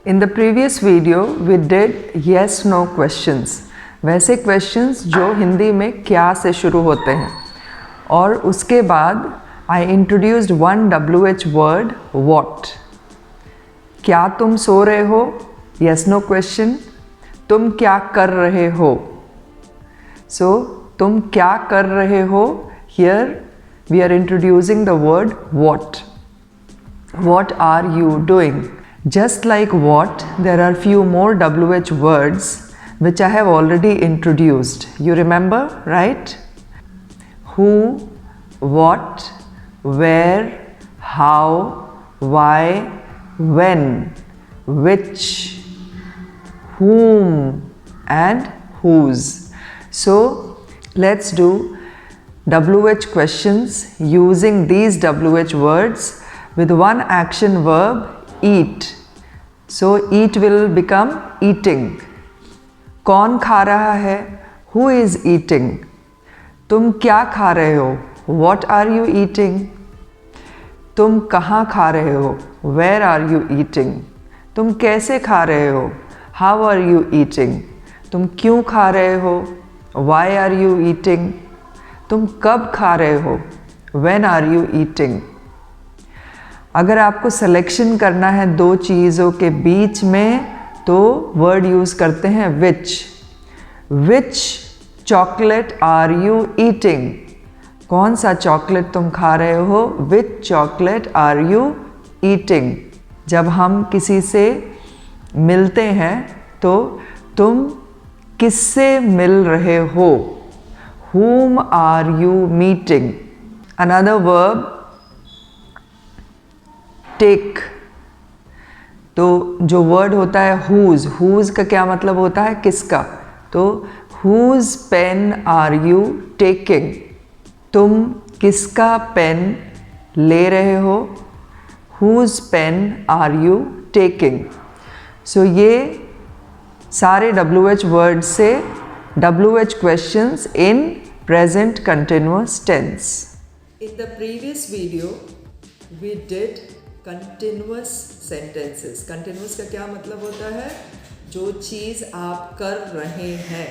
In the previous video we did yes no questions, वैसे questions जो हिंदी में क्या से शुरू होते हैं, और उसके बाद I introduced one WH word what. क्या तुम सो रहे हो? Yes no question. तुम क्या कर रहे हो? So तुम क्या कर रहे हो? Here we are introducing the word what. What are you doing? Just like what, there are few more WH words which I have already introduced. You remember, right? Who, what, where, how, why, when, which, whom, and whose. So let's do WH questions using these WH words with one action verb, eat. So eat will become eating. कौन खा रहा है? Who is eating? तुम क्या खा रहे हो? What are you eating? तुम कहाँ खा रहे हो? Where are you eating? तुम कैसे खा रहे हो? How are you eating? तुम क्यों खा रहे हो? Why are you eating? तुम कब खा रहे हो? When are you eating? अगर आपको सिलेक्शन करना है दो चीज़ों के बीच में तो वर्ड यूज़ करते हैं विच. विच चॉकलेट आर यू ईटिंग? कौन सा चॉकलेट तुम खा रहे हो? विच चॉकलेट आर यू ईटिंग? जब हम किसी से मिलते हैं तो तुम किससे मिल रहे हो? Whom are you meeting? Another verb, take. तो जो वर्ड होता है हुज का क्या मतलब होता है? किसका. तो whose pen are you taking? तुम किसका पेन ले रहे हो? Whose pen are you taking? So ये सारे WH वर्ड से WH questions in present continuous tense. In the previous video we did continuous sentences. continuous का क्या मतलब होता है? जो चीज़ आप कर रहे हैं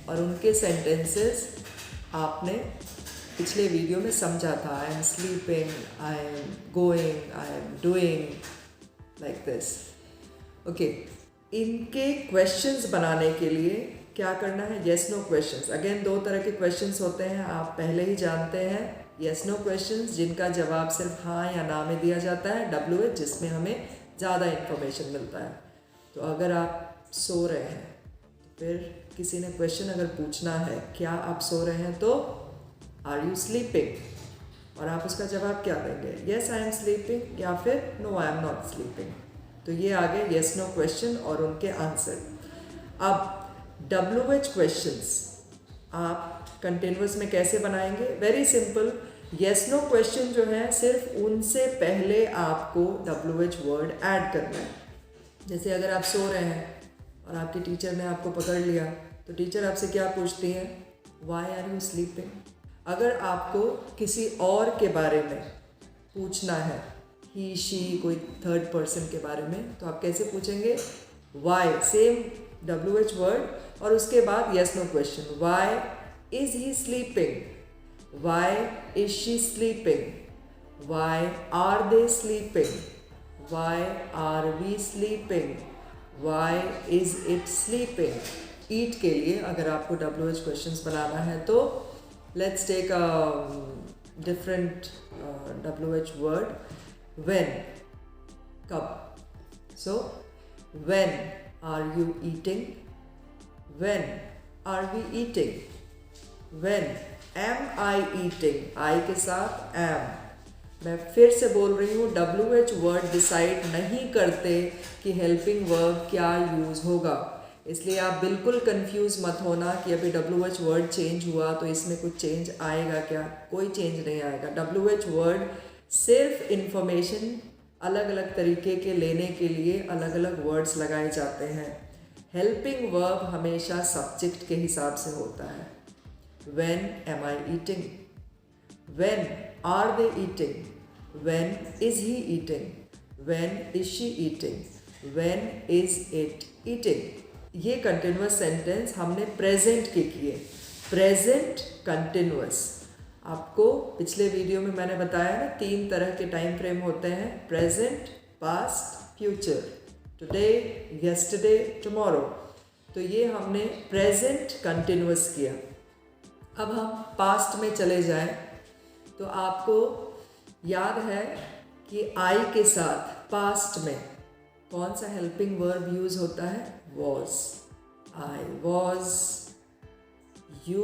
और उनके sentences आपने पिछले वीडियो में समझा था. I am sleeping, I am going, I am doing, like this. Okay. इनके questions बनाने के लिए क्या करना है? yes no questions. अगेन दो तरह के questions होते हैं, आप पहले ही जानते हैं. yes no questions जिनका जवाब सिर्फ हाँ या ना में दिया जाता है. WH जिसमें हमें ज़्यादा इन्फॉर्मेशन मिलता है. तो अगर आप सो रहे हैं फिर किसी ने क्वेश्चन अगर पूछना है क्या आप सो रहे हैं तो आर यू स्लीपिंग, और आप उसका जवाब क्या देंगे? yes I am sleeping या फिर no I am not sleeping. तो ये आ गए yes no क्वेश्चन और उनके आंसर. अब WH क्वेश्चंस आप कंटिन्यूअस में कैसे बनाएंगे? Very simple. yes no question जो है सिर्फ उनसे पहले आपको WH वर्ड ऐड करना है. जैसे अगर आप सो रहे हैं और आपके टीचर ने आपको पकड़ लिया तो टीचर आपसे क्या पूछती है? Why are you sleeping? अगर आपको किसी और के बारे में पूछना है, ही शी कोई थर्ड पर्सन के बारे में, तो आप कैसे पूछेंगे? Why, सेम WH वर्ड और उसके बाद yes no question. Why is he sleeping? Why is she sleeping? Why are they sleeping? Why are we sleeping? Why is it sleeping? Eat के लिए अगर आपको WH questions बनाना है तो let's take a different WH word. When, कब. So when are you eating? When are we eating? When am I eating? I के साथ am. मैं फिर से बोल रही हूँ WH वर्ड डिसाइड नहीं करते कि हेल्पिंग वर्ब क्या यूज़ होगा. इसलिए आप बिल्कुल कंफ्यूज मत होना कि अभी WH वर्ड चेंज हुआ तो इसमें कुछ चेंज आएगा क्या. कोई चेंज नहीं आएगा. WH वर्ड सिर्फ इंफॉर्मेशन अलग अलग तरीके के लेने के लिए अलग अलग वर्ड्स लगाए जाते हैं. हेल्पिंग वर्ब हमेशा सब्जेक्ट के हिसाब से होता है. When am I eating? When are they eating? When is he eating? When is she eating? When is it eating. ये कंटिन्यूअस सेंटेंस हमने प्रेजेंट के किए, प्रेजेंट कंटिन्यूअस। आपको पिछले वीडियो में मैंने बताया ना 3 तरह के टाइम फ्रेम होते हैं, present, past, future, today, yesterday, tomorrow. तो ये हमने प्रेजेंट कंटिन्यूअस किया। अब हम पास्ट में चले जाएं तो आपको याद है कि आई के साथ पास्ट में कौन सा हेल्पिंग वर्ब यूज होता है? Was. I was, you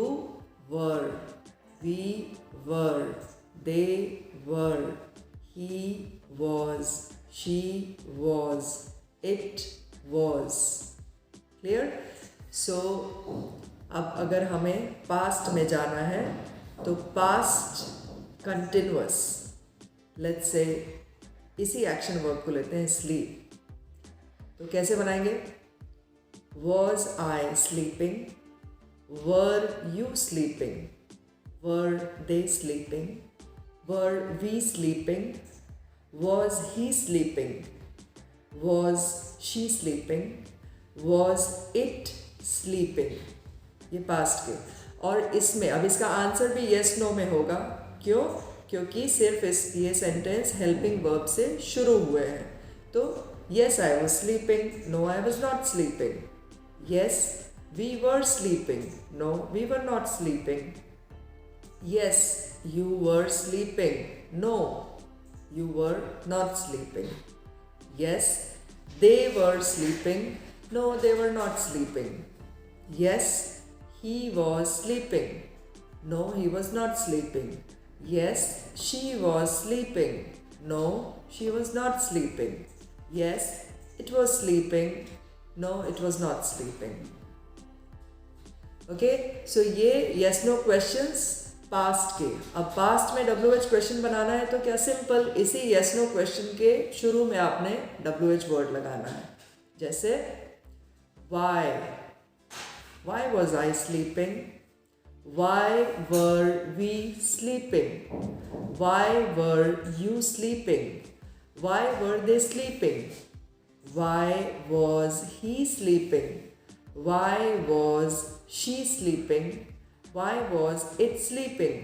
were, we were, they were, he was, she was, it was. Clear? So अब अगर हमें पास्ट में जाना है तो पास्ट कंटिन्यूअस, लेट्स से इसी एक्शन वर्ब को लेते हैं, स्लीप। तो कैसे बनाएंगे? Was I sleeping, were you sleeping, were they sleeping, were we sleeping, was he sleeping, was she sleeping, was it sleeping. ये पास्ट के। और इसमें अब इसका आंसर भी येस नो में होगा। क्यों? क्योंकि सिर्फ ये सेंटेंस हेल्पिंग वर्ब से शुरू हुए हैं। तो yes I was sleeping, no I was not sleeping, yes we were sleeping, no we were not sleeping, yes you were sleeping, no you were not sleeping, yes they were sleeping, no they were not sleeping, yes he was sleeping, no he was not sleeping, yes she was sleeping, no she was not sleeping, yes it was sleeping, no it was not sleeping. Okay, so ये yes no questions past के। अब past में WH question बनाना है तो क्या simple इसी yes no question के शुरू में आपने WH वर्ड लगाना है। जैसे why was I sleeping, why were we sleeping, why were you sleeping, why were they sleeping, why was he sleeping, why was she sleeping, why was it sleeping.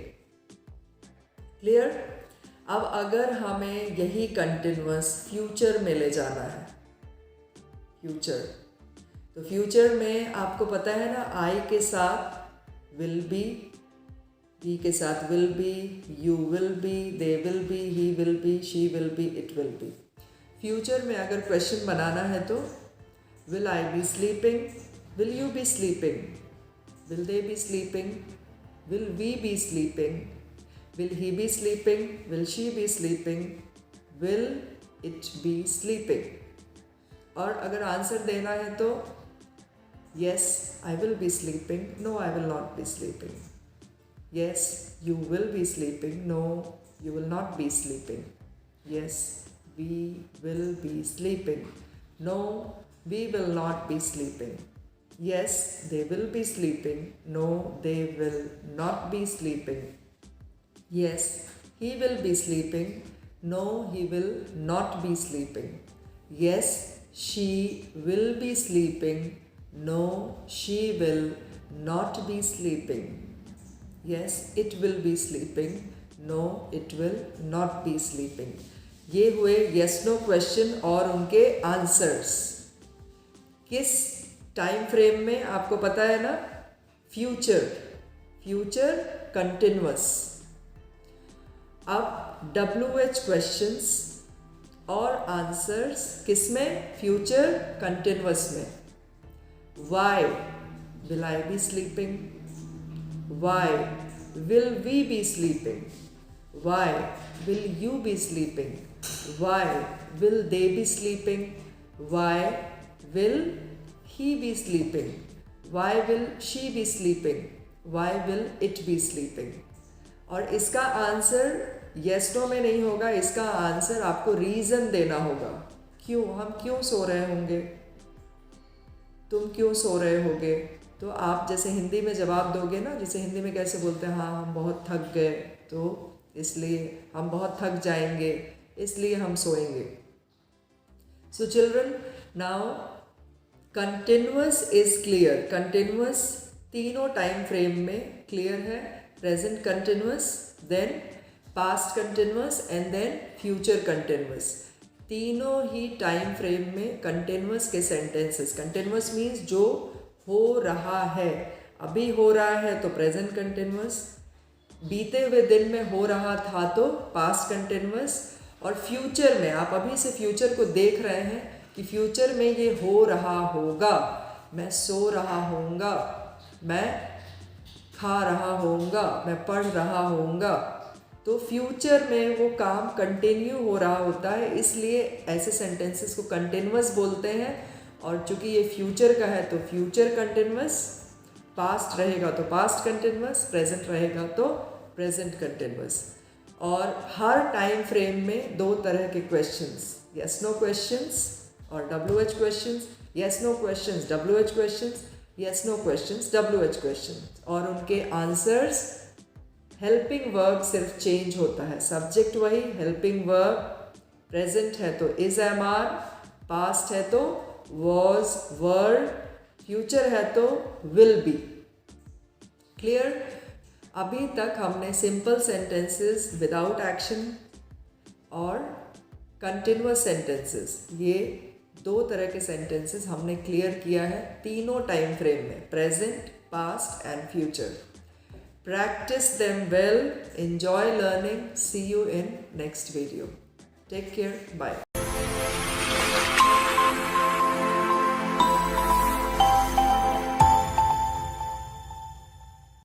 Clear? अब अगर हमें यही continuous future में ले जाना है, future, तो future में आपको पता है ना, आई के साथ विल बी, बी के साथ will be, you will be, they will be, he will be, she will be, it will be. Future में अगर क्वेश्चन बनाना है तो will I be sleeping, will you be sleeping, will they be sleeping, will we be sleeping, will he be sleeping, will she be sleeping, will it be sleeping. और अगर answer देना है तो yes I will be sleeping, no I will not be sleeping, yes you will be sleeping, no you will not be sleeping, yes we will be sleeping, no we will not be sleeping, yes they will be sleeping, no they will not be sleeping, yes he will be sleeping, no he will not be sleeping, yes she will be sleeping, no she will not be sleeping, yes it will be sleeping, no it will not be sleeping. ये हुए yes no question और उनके answers. किस time frame में आपको पता है ना? Future, future continuous. अब WH क्वेश्चंस और आंसर्स किसमें? फ्यूचर कंटिन्यूअस में। Why will I be sleeping? Why will we be sleeping? Why will you be sleeping? Why will they be sleeping? Why will he be sleeping? Why will she be sleeping? Why will it be sleeping? और इसका answer yes no में नहीं होगा, इसका answer आपको reason देना होगा। क्यों? हम क्यों सो रहे होंगे, तुम क्यों सो रहे होगे। तो आप जैसे हिंदी में जवाब दोगे ना, जैसे हिंदी में कैसे बोलते हैं, हाँ हम बहुत थक गए तो इसलिए, हम बहुत थक जाएंगे इसलिए हम सोएंगे। So children, now continuous is clear, continuous तीनों टाइम फ्रेम में क्लियर है, present continuous, then past continuous and then future continuous. तीनों ही टाइम फ्रेम में कंटिन्यूअस के सेंटेंसेस, कंटिन्यूअस मीन्स जो हो रहा है, अभी हो रहा है तो प्रेजेंट कंटिन्यूअस, बीते हुए दिन में हो रहा था तो पास्ट कंटिन्यूअस, और फ्यूचर में आप अभी से फ्यूचर को देख रहे हैं कि फ्यूचर में ये हो रहा होगा, मैं सो रहा होऊंगा, मैं खा रहा होऊंगा, मैं पढ़ रहा होऊंगा, तो फ्यूचर में वो काम कंटिन्यू हो रहा होता है, इसलिए ऐसे सेंटेंसेस को कंटिन्यूअस बोलते हैं। और चूंकि ये फ्यूचर का है तो फ्यूचर कंटिन्यूअस, पास्ट रहेगा तो पास्ट कंटिन्यूअस, प्रेजेंट रहेगा तो प्रेजेंट कंटिन्यूअस। और हर टाइम फ्रेम में दो तरह के क्वेश्चंस, यस नो क्वेश्चंस और WH questions, yes no questions WH questions, yes no questions WH questions, और उनके आंसर्स, हेल्पिंग वर्ब सिर्फ चेंज होता है, सब्जेक्ट वही, हेल्पिंग वर्ब, प्रेजेंट है तो इज एम आर, पास्ट है तो वॉज वर, फ्यूचर है तो विल बी। क्लियर? अभी तक हमने सिंपल सेंटेंसेस विदाउट एक्शन और कंटिन्यूअस सेंटेंसेस, ये दो तरह के सेंटेंसेस हमने क्लियर किया है तीनों टाइम फ्रेम में, present, past and future. Practice them well, enjoy learning, see you in next video. Take care, bye.